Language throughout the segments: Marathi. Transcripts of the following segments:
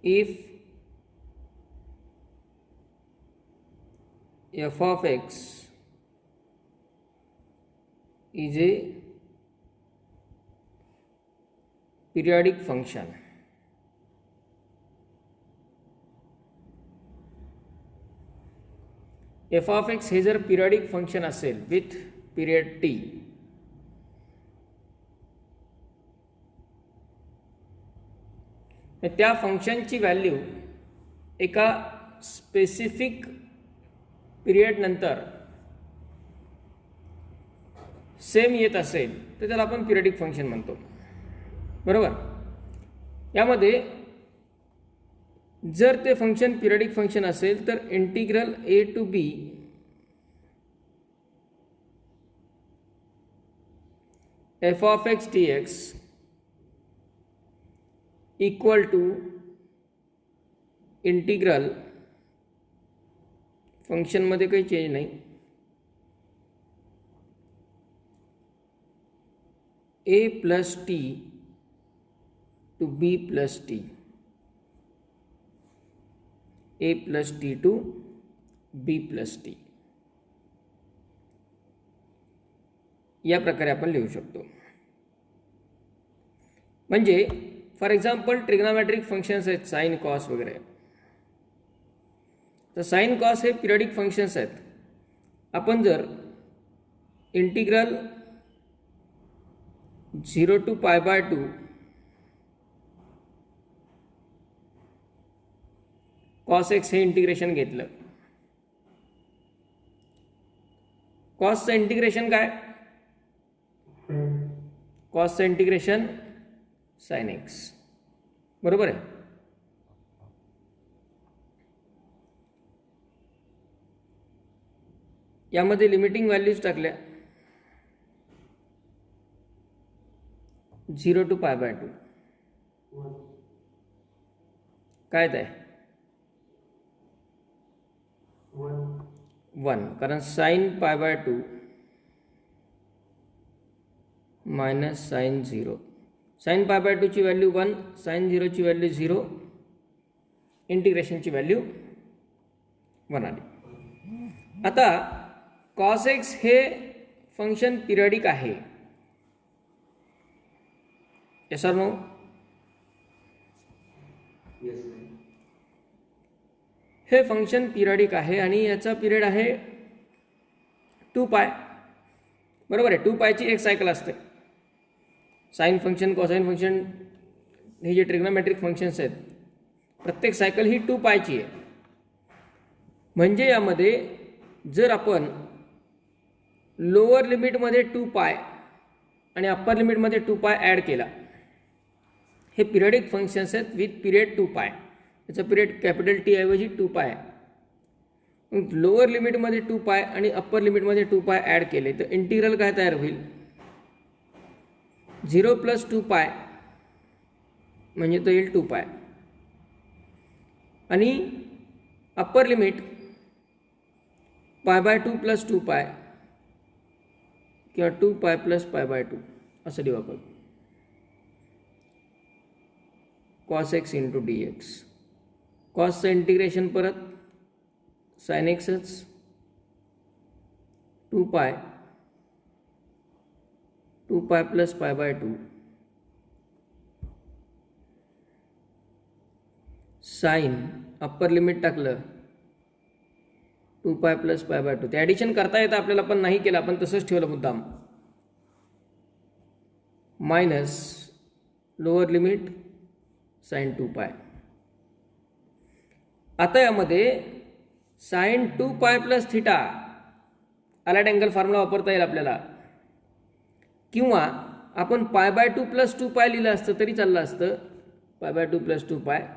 if f of x is a periodic function, f of x हे जर पिरियडिक फंक्शन असेल विथ पिरियड t, त्या फंक्शनची व्हॅल्यू एका स्पेसिफिक पिरियड नंतर सेम येत असेल तर त्याला आपण पिरियडिक फंक्शन म्हणतो. बरोबर. यामध्ये जर ते फंक्शन पिरियडिक फंक्शन असेल तर integral a to b f of x dx equal to integral, फंक्शनमध्ये काही चेंज नाही, a plus t to b plus t, a plus t to b plus t, या प्रकारे आपण लिहू शकतो. म्हणजे फॉर एक्झाम्पल ट्रिग्नोमेट्रिक फंक्शन्स आहेत, साइन कॉस वगैरे, तर साइन कॉस हे पिरियडिक फंक्शन्स आहेत. आपण जर integral 0 to pi by 2 cos x हे इंटिग्रेशन घेतलं, कॉसचं इंटिग्रेशन काय, कॉसचं इंटिग्रेशन साइन एक्स. बरोबर आहे. यामध्ये लिमिटिंग व्हॅल्यूज टाकल्या 0 टू पाय बाय 2, काय ते 1, कारण sine pi by 2 minus sine 0, sine pi by 2 ची व्हॅल्यू 1, साइन 0 ची व्हॅल्यू 0, इंटिग्रेशनची व्हॅल्यू 1 आली. आता कॉस एक्स हे फंक्शन पिरियडिक आहे, येस ऑर नो? हे फंक्शन पिरियडिक आहे आणि याचा पिरियड आहे 2 पाय. बरोबर आहे. 2 पायची एक सायकल असते. साइन फंक्शन, कोसाइन फंक्शन हे जे ट्रिग्नोमेट्रिक फंक्शन्स आहेत, प्रत्येक सायकल ही 2 पायची आहे. म्हणजे यामध्ये जर आपण लोअर लिमिटमध्ये 2 पाय आणि अप्पर लिमिटमध्ये 2 पाय ॲड केला, हे पिरियडिक फंक्शन्स आहेत विथ पिरियड 2 पाय. याचा पिरियड कॅपिटल टी ऐवजी 2 पाय आहे. लोअर लिमिटमध्ये 2 पाय आणि अप्पर लिमिटमध्ये 2 पाय ॲड केले तर इंटिग्रल काय तयार होईल, 0 प्लस 2 पाय म्हणजे तो येईल 2 पाय, आणि अप्पर लिमिट पाय बाय 2 प्लस 2 पाय किंवा 2 पाय प्लस पाय बाय 2 असं लिहू आपण. Cos x into d x, कॉसचं इंटिग्रेशन परत साइन एक्सच, 2 पाय प्लस पाय बाय 2, साइन अप्पर लिमिट टाकलं 2 पाय प्लस पाय बाय 2, ते ॲडिशन करता येतं आपल्याला पण नाही केलं, आपण तसंच ठेवलं मुद्दाम, मायनस लोअर लिमिट साइन 2 पाय. आता यामध्ये साइन 2 पाय प्लस थिटा अलाइट अँगल फॉर्म्युला वापरता येईल आपल्याला, किंवा आपण पाय बाय 2 प्लस 2 पाय लिहिलं असतं तरी चाललं असतं. पाय बाय 2 प्लस 2 पाय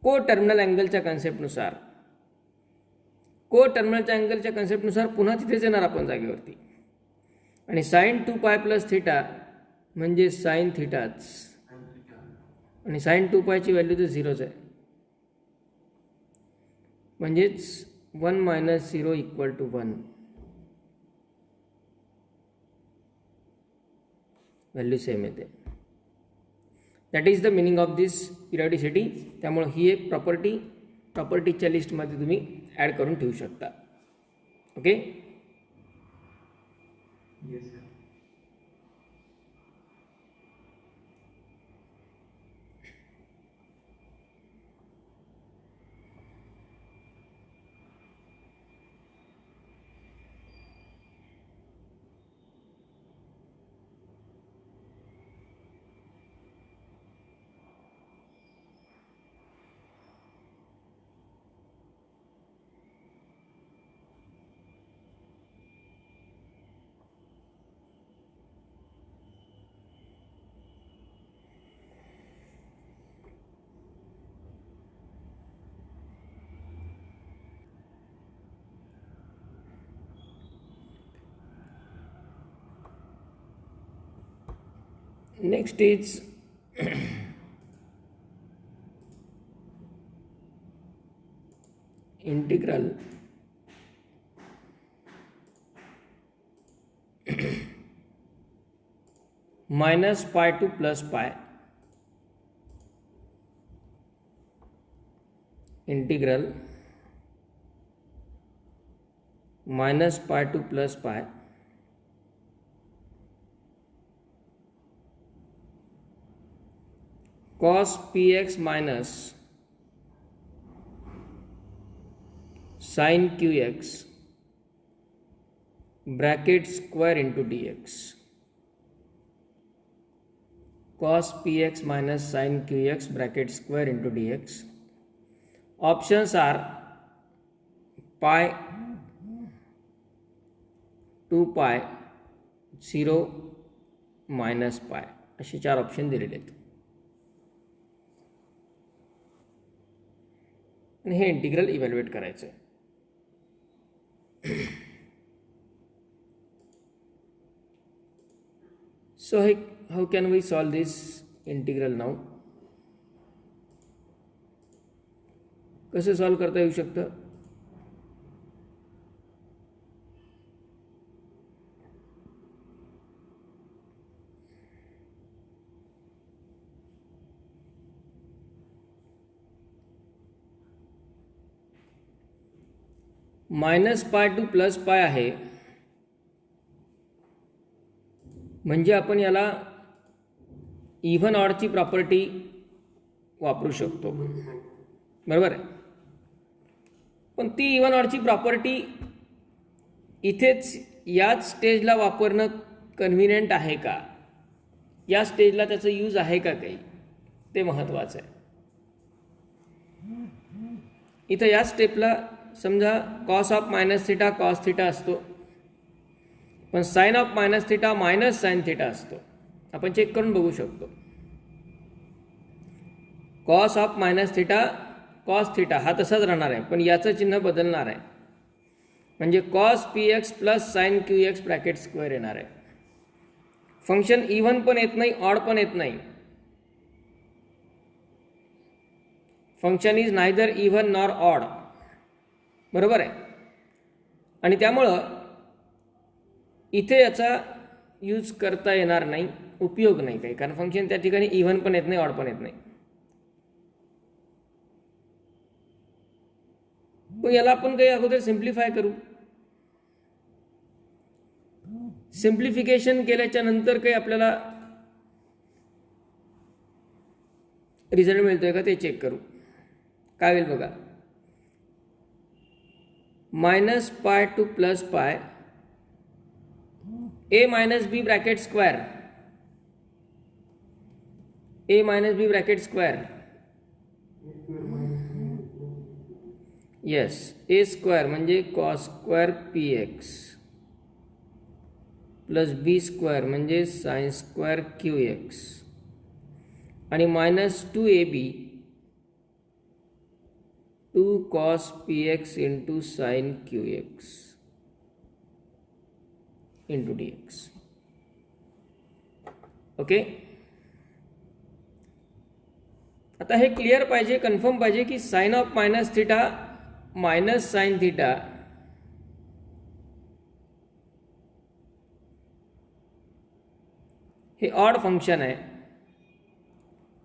को टर्मिनल अँगलच्या कन्सेप्टनुसार, को टर्मिनलच्या अँगलच्या कन्सेप्टनुसार पुन्हा तिथेच येणार आपण जागेवरती, आणि साइन 2 पाय प्लस थिटा म्हणजे साइन थिटाच, आणि साइन 2 पायची व्हॅल्यू तर 0च आहे. म्हणजेच 1 minus 0 equal to 1, value same येते. That is the meaning of this periodicity. त्यामुळे ही एक प्रॉपर्टीच्या लिस्टमध्ये तुम्ही ॲड करून ठेवू शकता. Okay. Next is integral minus pi to plus pi, integral minus pi to plus pi cos px minus sin qx bracket square into dx. Cos px minus sin qx bracket square into dx. Options are pi, 2 pi, 0, minus pi असे 4 ऑप्शन दिलेले आहेत. आणि हे इंटिग्रल इव्हॅल्युएट करायचं आहे. So how can we solve this integral now. कसं सॉल्व करता येऊ शकतं. मायनस पाय टू प्लस पाय आहे म्हणजे आपण याला इव्हन ऑडची प्रॉपर्टी वापरू शकतो. बरोबर आहे. पण ती इव्हन ऑडची प्रॉपर्टी इथेच याच स्टेजला वापरणं कन्व्हिनियंट आहे का, या स्टेजला त्याचं यूज आहे का काही, ते महत्त्वाचं आहे. इथं या स्टेपला समजा cos of minus theta cos theta असतो, पण sine of minus theta minus sine theta असतो. आपण चेक करून बघू शकतो. Cos of minus theta cos theta हा तसाच राहणार आहे, पण याचं चिन्ह बदलणार आहे. म्हणजे cos P x plus sign q x bracket square येणार आहे. फंक्शन इव्हन पण येत नाही, ऑड पण येत नाही. Function is neither even nor odd. बरोबर आहे. आणि त्यामुळं इथे याचा यूज करता येणार नाही, उपयोग नाही काही, कारण फंक्शन त्या ठिकाणी इव्हन पण येत नाही, ऑड पण येत नाही. मग याला आपण काही अगोदर सिम्प्लिफाय करू. सिम्प्लिफिकेशन केल्याच्या नंतर काही आपल्याला रिझल्ट मिळतोय का ते चेक करू. काय होईल बघा. Minus pi to plus pi a minus b bracket square, a minus b bracket square, yes, a square म्हणजे cos square p x plus b square म्हणजे साइन स्क्वेअर क्यू एक्स आणि minus 2ab 2 cos px into sin qx into dx. Okay. आता हे क्लिअर पाहिजे, कन्फर्म पाहिजे की sine of minus theta minus sine theta हे ऑड फंक्शन आहे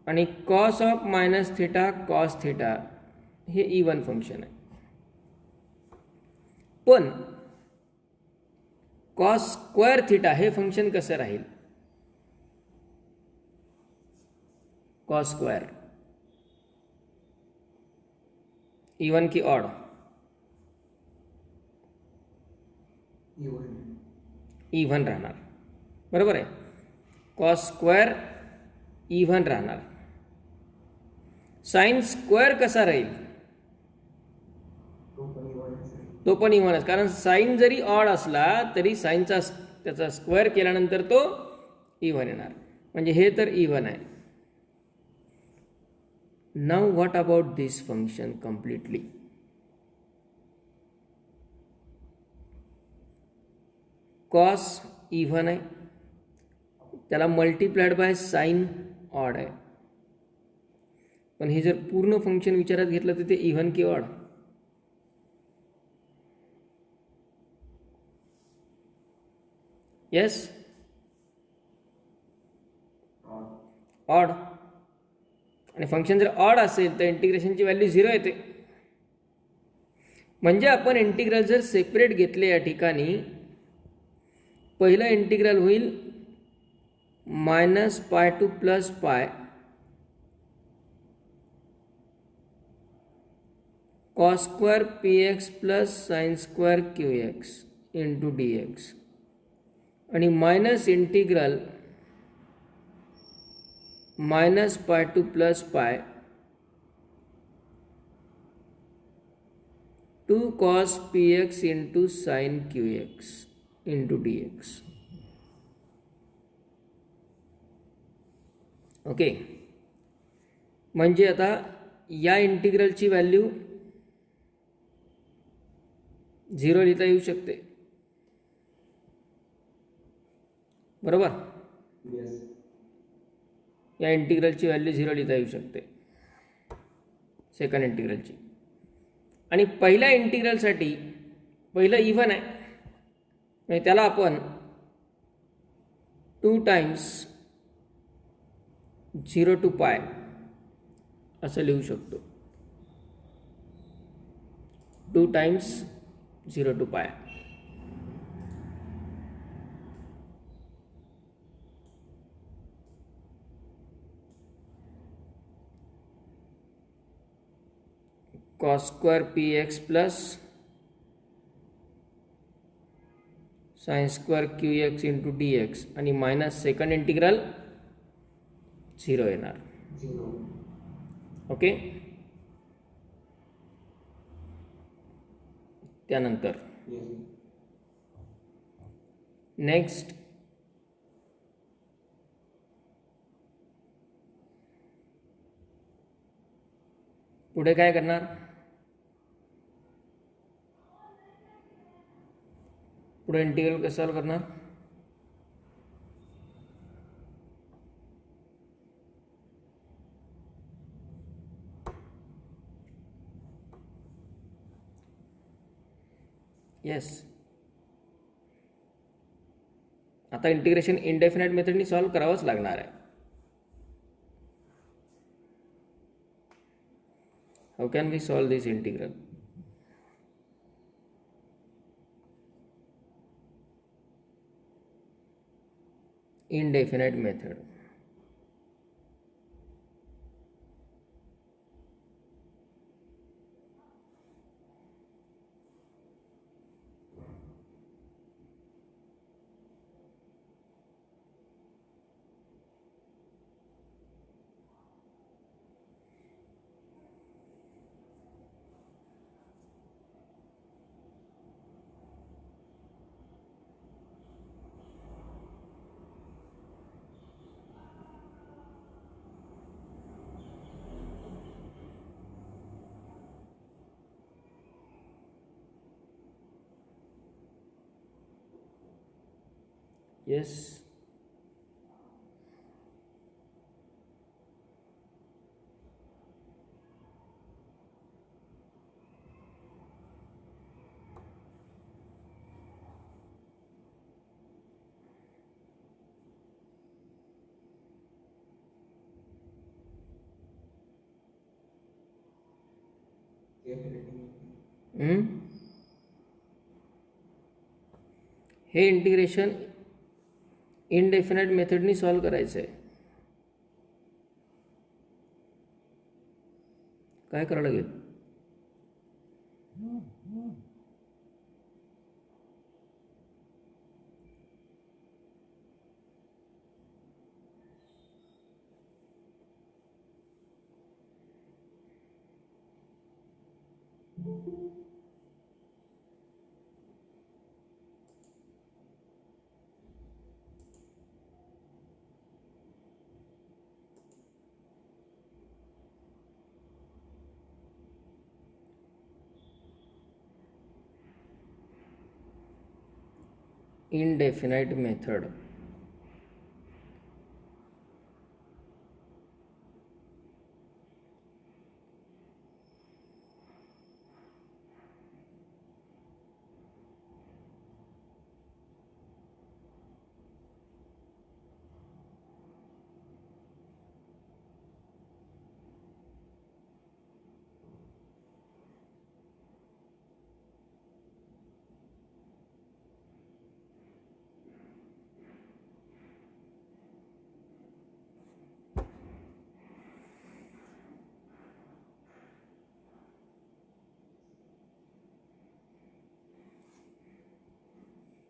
आणि cos of minus theta cos theta हे इवन फंक्शन आहे. पण कॉस स्क्वेअर थिटा हे फंक्शन कसं राहील? कॉस स्क्वेअर इवन की ऑड? इव्हन राहणार. बरोबर आहे. कॉस स्क्वेअर इव्हन राहणार. साइन स्क्वेअर कसा राहील? तो पण इव्हनच, कारण साइन जरी ऑड असला तरी साइनचा त्याचा स्क्वेअर केल्यानंतर तो इव्हन येणार. म्हणजे हे तर इव्हन आहे. Now what about this function completely? Cos even आहे, त्याला मल्टिप्लाइड बाय साइन ऑड आहे. पण हे जर पूर्ण फंक्शन विचारात घेतलं तर ते इव्हन की ऑड? Yes, odd. आणि फंक्शन जर ऑड असेल तर इंटिग्रेशनची व्हॅल्यू 0 येते. म्हणजे आपण इंटिग्रल जर सेपरेट घेतले या ठिकाणी, पहिलं इंटिग्रल होईल minus pi to plus pi cos square p x plus sine square q x into d x, आणि minus integral minus pi to plus pi 2 cos px into sine q x into d x. Okay. म्हणजे आता या इंटिग्रलची व्हॅल्यू 0 लिहिता येऊ शकते. बरोबर. या इंटिग्रलची व्हॅल्यू 0 लिहिता येऊ शकते, सेकंड इंटिग्रलची. आणि पहिल्या इंटिग्रलसाठी पहिलं इव्हन आहे, म्हणजे त्याला आपण 2 टाइम्स 0 टू पाय असं लिहू शकतो. 2 टाइम्स 0 टू पाय. Cos square p x plus sine square q x into d x, आणि मायनस सेकंड इंटिग्रल 0 येणार. ओके. त्यानंतर नेक्स्ट पुढे काय करणार? पुढे इंटिग्रल कसं सॉल्व करणार? येस, आता इंटिग्रेशन इनडेफिनाइट मेथडनी सॉल्व करावंच लागणार आहे. How can we solve this integral? indefinite method. Yes. हम्म? हे इंटिग्रेशन इनडेफिनाइट मेथडनी सॉल्व करायचं आहे. काय करावं लागेल? indefinite method.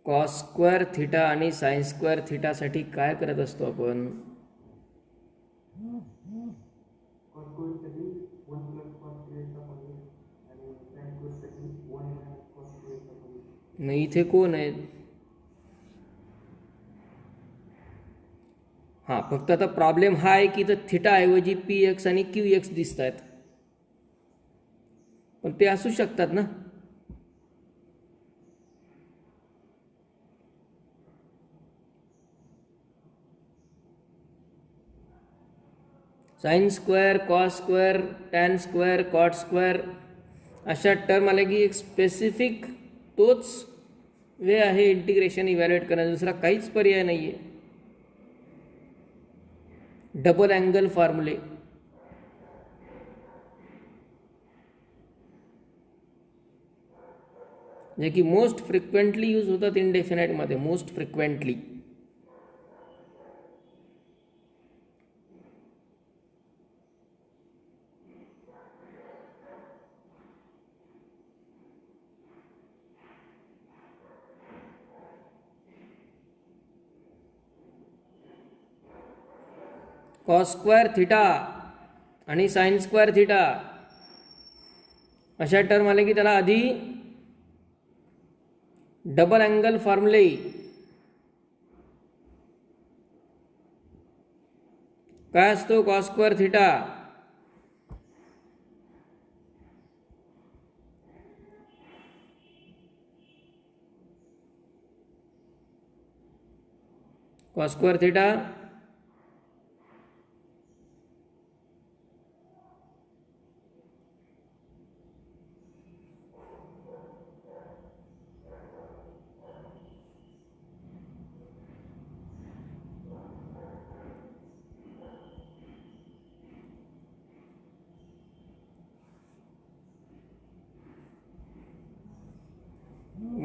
Cos square theta आणि साइन स्क्वेअर थिटासाठी काय करत असतो आपण? नाही, इथे कोण आहे? हां, फक्त आता प्रॉब्लेम हा आहे की इथं थिटा ऐवजी पी एक्स आणि क्यू एक्स दिसत आहेत, पण ते असू शकतात ना. Sine square, cos square, tan square, cot square अशा टर्म आल्या की एक स्पेसिफिक तोच वे आहे इंटिग्रेशन इव्हॅल्युएट करण्याचा, दुसरा काहीच पर्याय नाही आहे. डबल अँगल फॉर्म्युले, जे की मोस्ट फ्रिक्वेंटली यूज होतात इनडेफिनाइटमध्ये, most frequently. Cos square theta आणि साइन स्क्वेअर थिटा अशा टर्म आले की त्याला आधी डबल अँगल फॉर्म्युले, काय असतो cos square theta? Cos square theta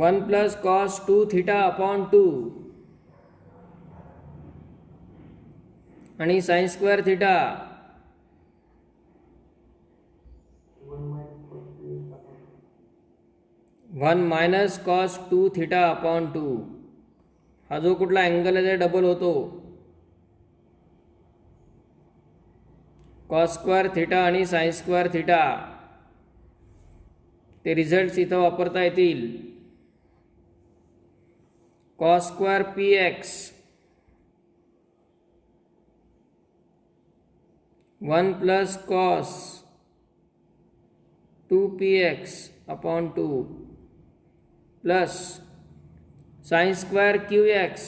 1 plus cos 2 theta upon 2 आणि sine square theta 1 minus cos 2 theta upon 2. हा जो कुठला अँगल आहे ते डबल होतो. कॉस स्क्वेअर थिटा आणि साइन स्क्वेअर थिटा ते रिझल्ट्स इथं वापरता येतील. Cos square p x 1 plus cos 2px upon 2 plus sine square qx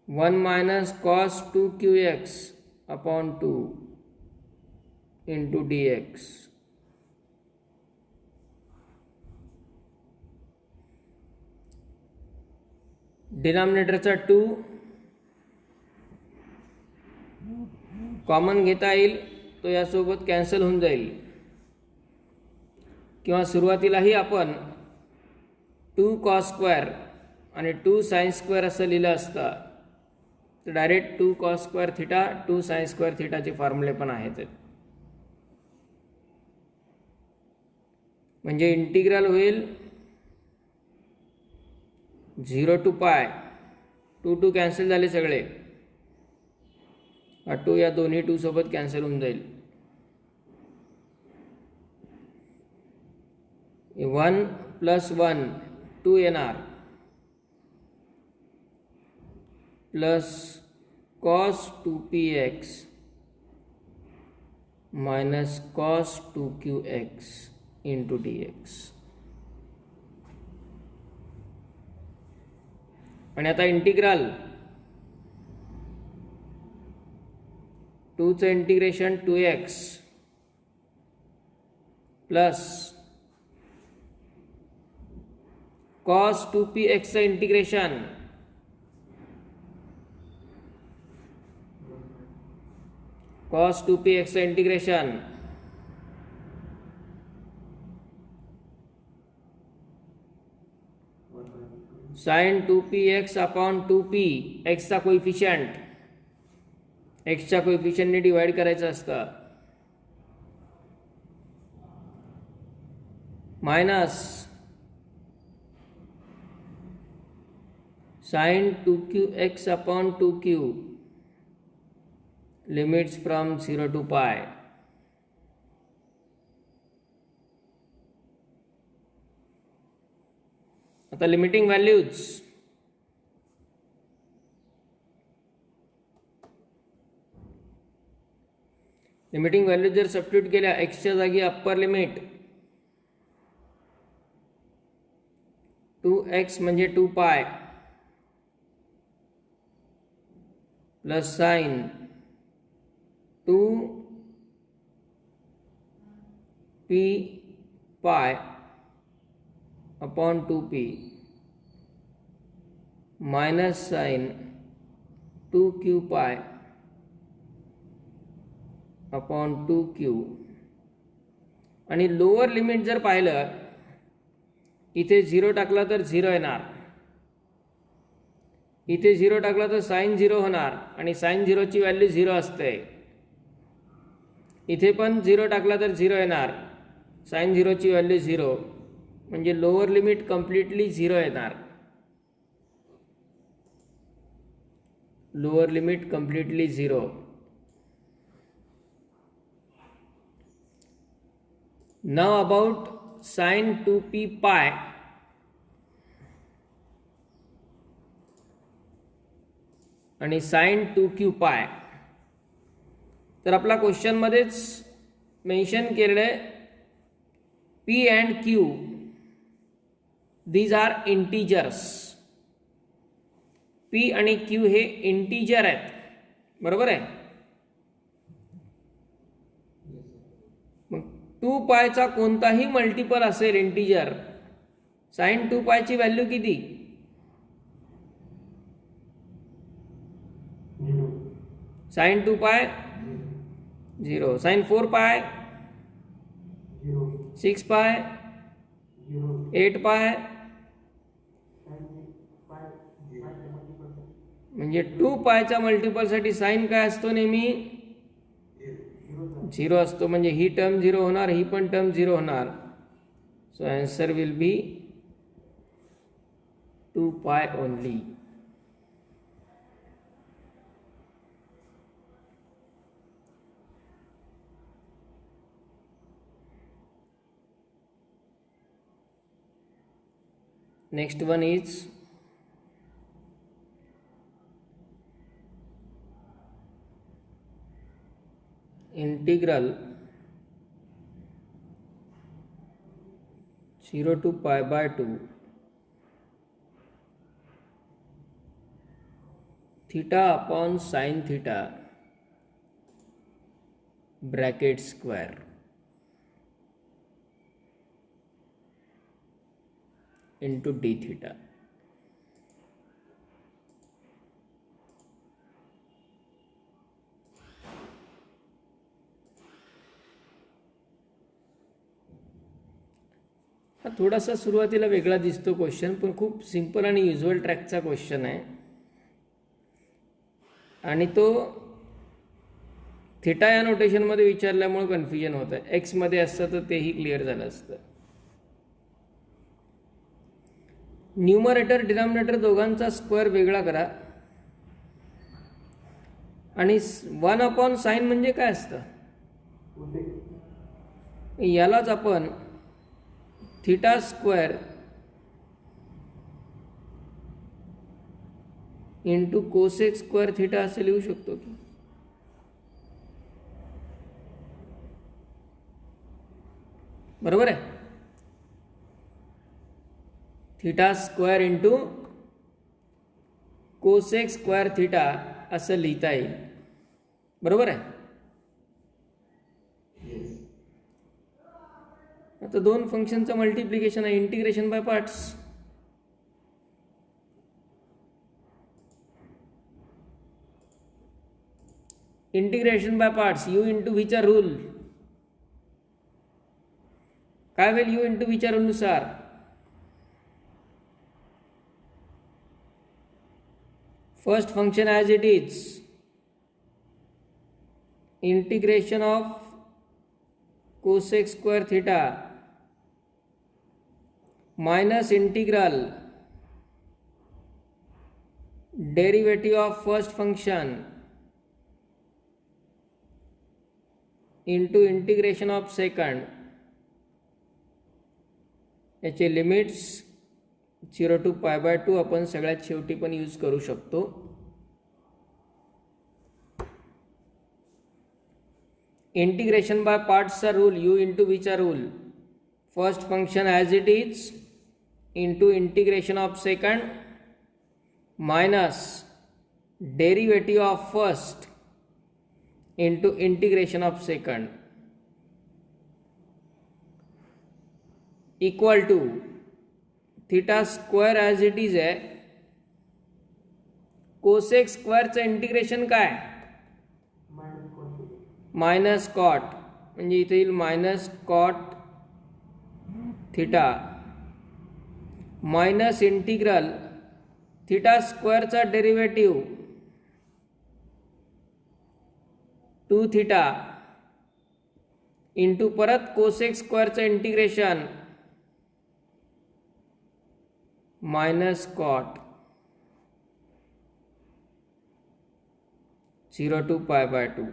1 minus cos 2qx upon 2 into dx. डिनॉमिनेटरचा 2 common घेता येईल तो यासोबत कॅन्सल होऊन जाईल, किंवा सुरुवातीलाही आपण 2 cos स्क्वेअर आणि 2 sin स्क्वेअर असं लिहिलं असतं, तर direct 2 cos square theta 2 sin square थिटाचे फॉर्म्युले पण आहेत. म्हणजे इंटिग्रल होईल 0 to पाय, 2 कॅन्सल झाले सगळे, 2 या दोन्ही 2 सोबत कॅन्सल होऊन जाईल. 1 + 1 2 येणार, plus cos 2px minus cos 2qx into dx. आणि आता इंटिग्रल 2चं इंटिग्रेशन 2x प्लस cos 2pxचं इंटिग्रेशन cos 2pxचं integration sin 2px upon 2p, एक्सचा कोइफिशियंट एक्सच्या कोइफिशियंटने डिवाइड करायचं असतं, minus sin 2qx upon 2q limits from 0 to पाय. आता लिमिटिंग व्हॅल्यूज जर सबस्टिट्यूट केल्या, एक्सच्या जागी अप्पर लिमिट 2x म्हणजे 2 pi plus sign 2p pi upon 2p minus sign 2q pi upon 2q. आणि लोअर लिमिट जर पाहिलं, इथे 0 टाकला तर 0 येणार, इथे 0 टाकला तर साइन 0 होणार आणि साइन 0ची व्हॅल्यू 0 असते. इथे पण 0 टाकला तर 0 येणार, साइन 0ची व्हॅल्यू 0, म्हणजे लोअर लिमिट कम्प्लिटली 0 येणार. Lower limit completely 0. Now about sin 2p पाय. आणि sin 2q पाय. तर आपला क्वेश्चन मध्येच मेन्शन केलेले p and q these are integers. p आणि q हे इंटीजर आहेत, बरोबर आहे. मग 2 पायचा कोणताही मल्टिपल असेल इंटीजर, sin 2 पायची व्हॅल्यू किती? sin 2 पाय 0, sin 4 पाय 6 पाय 8 पाय, म्हणजे 2 पायच्या मल्टिपलसाठी साइन काय असतो? नेहमी 0 असतो. म्हणजे ही टर्म 0 होणार, ही पण टर्म 0 होणार. सो आन्सर विल बी 2 पाय only. Next one is integral 0 to pi by 2 theta upon sin theta bracket square into d theta. हा थोडासा सुरुवातीला वेगळा दिसतो क्वेश्चन, पण खूप सिंपल आणि युज्युअल ट्रॅकचा क्वेश्चन आहे आणि तो थिटा या नोटेशनमध्ये विचारल्यामुळे कन्फ्युजन होतं. एक्समध्ये असतं तर तेही क्लिअर झालं असतं. न्यूमरेटर डिनॉमिनेटर दोघांचा स्क्वेअर वेगळा करा आणि 1/sin म्हणजे काय असतं, यालाच आपण theta square into cosec square theta असे लिहू शकतो की. बरोबर आहे. Theta square into cosec square theta असं लिहिता येईल. बरोबर आहे. आता दोन फंक्शनचं मल्टिप्लिकेशन आहे, integration by parts. Integration by parts, u into व्हीचा रूल काय होईल, यू इंटू व्हीच्या रूलनुसार first function as it is integration of cosec square theta minus integral derivative of first function into integration of second. याचे लिमिट्स 0 to π/2 आपण सगळ्यात शेवटी पण यूज करू शकतो. इंटिग्रेशन बाय पार्ट्सचा रूल, यू इंटू व्हीचा rule, first function as it is into integration of second minus derivative of first into integration of second equal to theta square as it is आहे. कोसेक स्क्वेअरचं इंटिग्रेशन काय, मायनस कॉट, म्हणजे इथे येईल minus cot theta minus integral theta स्क्वेअरचा डेरिवेटिव्ह 2 थिटा इंटू परत कोसेक स्क्वेअरचं इंटिग्रेशन मायनस कॉट 0 to π/2.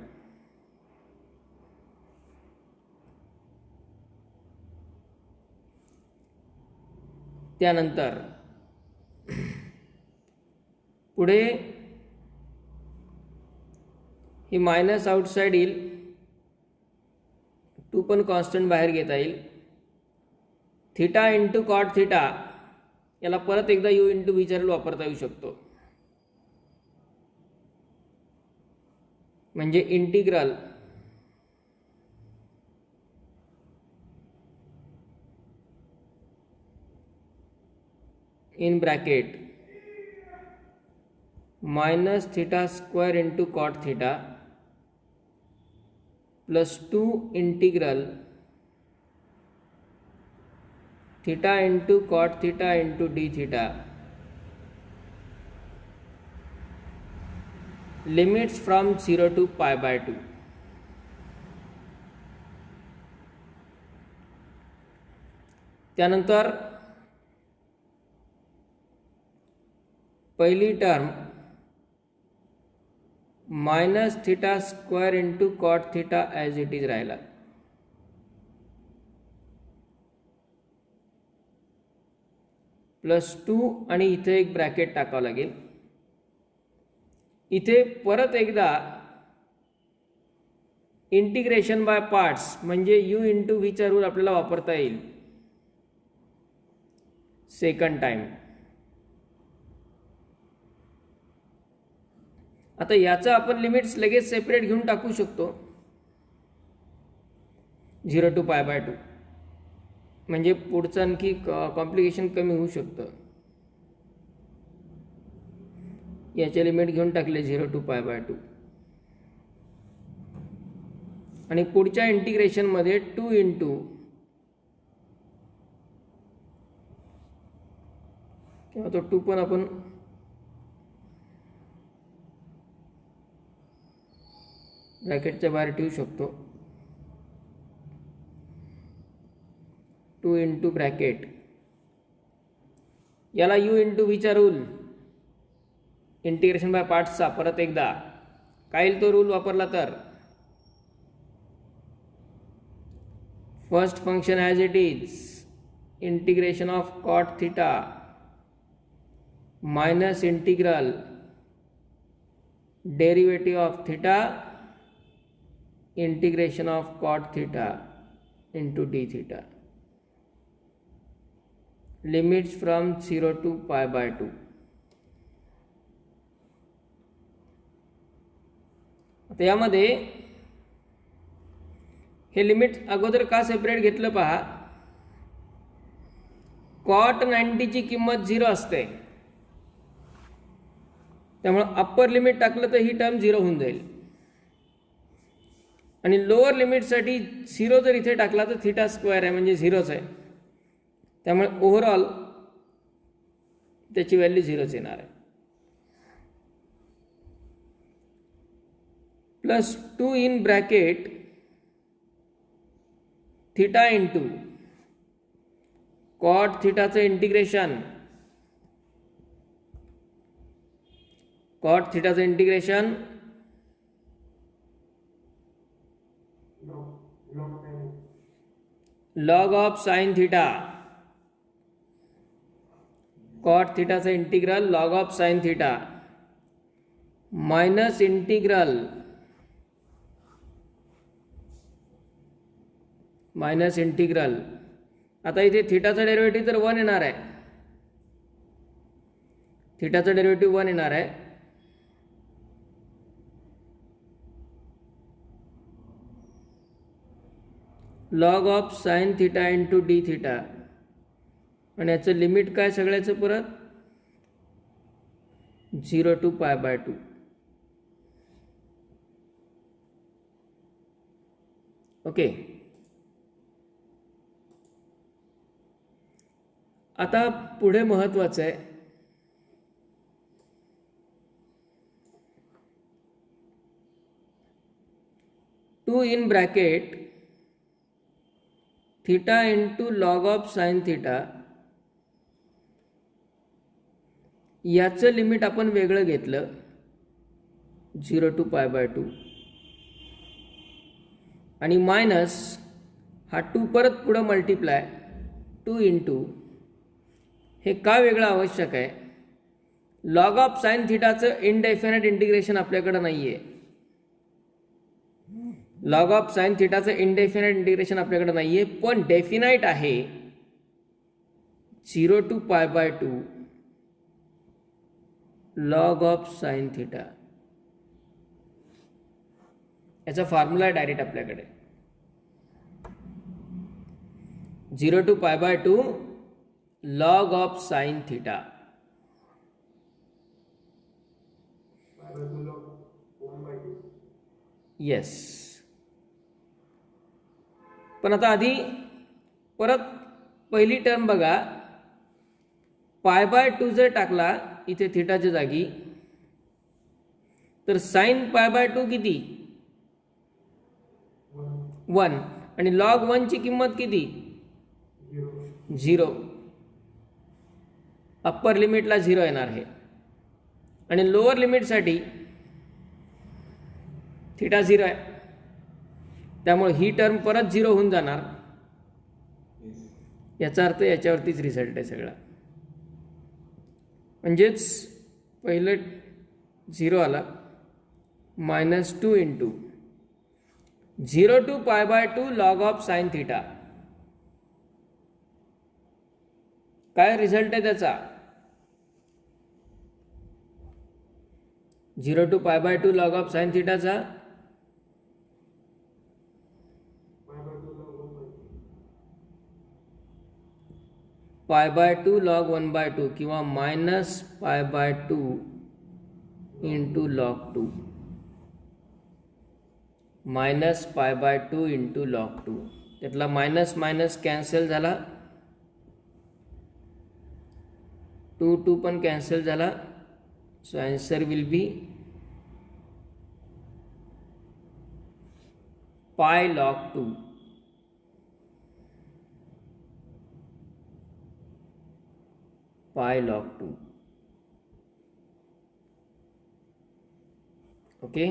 त्यानंतर पुढे ही मायनस आउटसाइड येईल, 2 पण कॉन्स्टंट बाहेर घेता येईल. थिटा इंटू कॉट थिटा याला परत एकदा यू इंटू व्हीचा रूल वापरता येऊ शकतो. म्हणजे integral in bracket minus theta square into cot theta plus 2 integral theta into cot theta into d theta limits from 0 to π/2. त्यानंतर पहिली term minus theta square into cot theta as it is राहिला. प्लस 2 आणि इथे एक ब्रॅकेट टाकावं लागेल. इथे परत एकदा इंटिग्रेशन बाय पार्ट्स म्हणजे यू इंटू व्हीचा रूल आपल्याला वापरता येईल सेकंड टाइम. आता याचं आपण लिमिट्स लगेच सेपरेट घेऊन टाकू शकतो 0 to π/2, म्हणजे पुढचं आणखी कॉम्प्लिकेशन कमी होऊ शकतं. याचे लिमिट घेऊन टाकले 0 to π/2 आणि पुढच्या इंटिग्रेशनमध्ये 2 इंटू किंवा तो 2 पण आपण ब्रॅकेटच्या बाहेर ठेवू शकतो. 2 इंटू ब्रॅकेट, याला u इंटू व्हीचा रूल, इंटिग्रेशन बाय पार्ट्सचा परत एकदा काय येईल तो रूल वापरला तर, first function as it is integration of cot theta minus integral derivative of theta integration of cot theta into d theta, limits from 0 to π/2. आता यामध्ये हे लिमिट अगोदर का सेपरेट घेतलं पहा, कॉट 90 ची किंमत 0 असते, त्यामुळे अप्पर लिमिट टाकलं तर ही टर्म 0 होऊन जाईल आणि लोअर लिमिटसाठी 0 जर इथे टाकला तर थिटा स्क्वेअर आहे म्हणजे 0च आहे, त्यामुळे ओव्हरऑल त्याची व्हॅल्यू 0च येणार आहे. Plus 2 in bracket theta into cot थिटाचं इंटिग्रेशन, कॉट थिटाचं integration log of sine theta, cot थिटाचं integral log of sine theta minus integral आता इथे थिटाचा डेरिव्हेटिव्ह तर 1 येणार आहे, थिटाचा डेरिव्हेटिव्ह 1 येणार आहे, log of sine theta into d theta आणि याचं लिमिट काय सगळ्याचं परत 0 to π/2. ओके, आता पुढे महत्वाचं आहे, two in bracket theta into log of sine theta, याचं लिमिट आपण वेगळं घेतलं 0 to π/2 आणि मायनस हा 2 परत पुढं मल्टिप्लाय 2 इंटू, हे का वेगळं आवश्यक आहे, लॉग ऑफ साइन थिटाचं इनडेफिनाइट इंटिग्रेशन आपल्याकडे नाही आहे, लॉग ऑफ साइन थिटाचं इनडेफिनाइट इंटिग्रेशन आपल्याकडे नाही आहे, पण डेफिनाइट आहे 0 to π/2 log of sine theta. याचा फॉर्म्युला आहे डायरेक्ट आपल्याकडे 0 to π/2 log of sine theta. Yes, पण आता आधी परत पहिली टर्म बघा, π/2 जर टाकला इथे थिटाच्या जागी तर साइन π/2 किती 1 आणि लॉग 1 ची किंमत किती 0, अप्पर लिमिटला 0 येणार आहे आणि लोअर लिमिटसाठी थिटा 0 आहे, त्यामुळे ही टर्म परत 0 होऊन जाणार, याचा अर्थ याच्यावरतीच रिझल्ट आहे सगळा, म्हणजेच पहिले 0 आला -2 into 0 to π/2 log of sine theta, काय रिझल्ट आहे त्याचा 0 to π/2 लॉग ऑफ साइन थिटाचा π/2 log 1/2 किंवा -π/2 इंटू log 2, -π/2 इंटू log 2, त्यातला मायनस मायनस कॅन्सल झाला, टू पण कॅन्सल झाला. सो आन्सर विल बी पाय लॉग 2. पाय लॉग 2. ओके.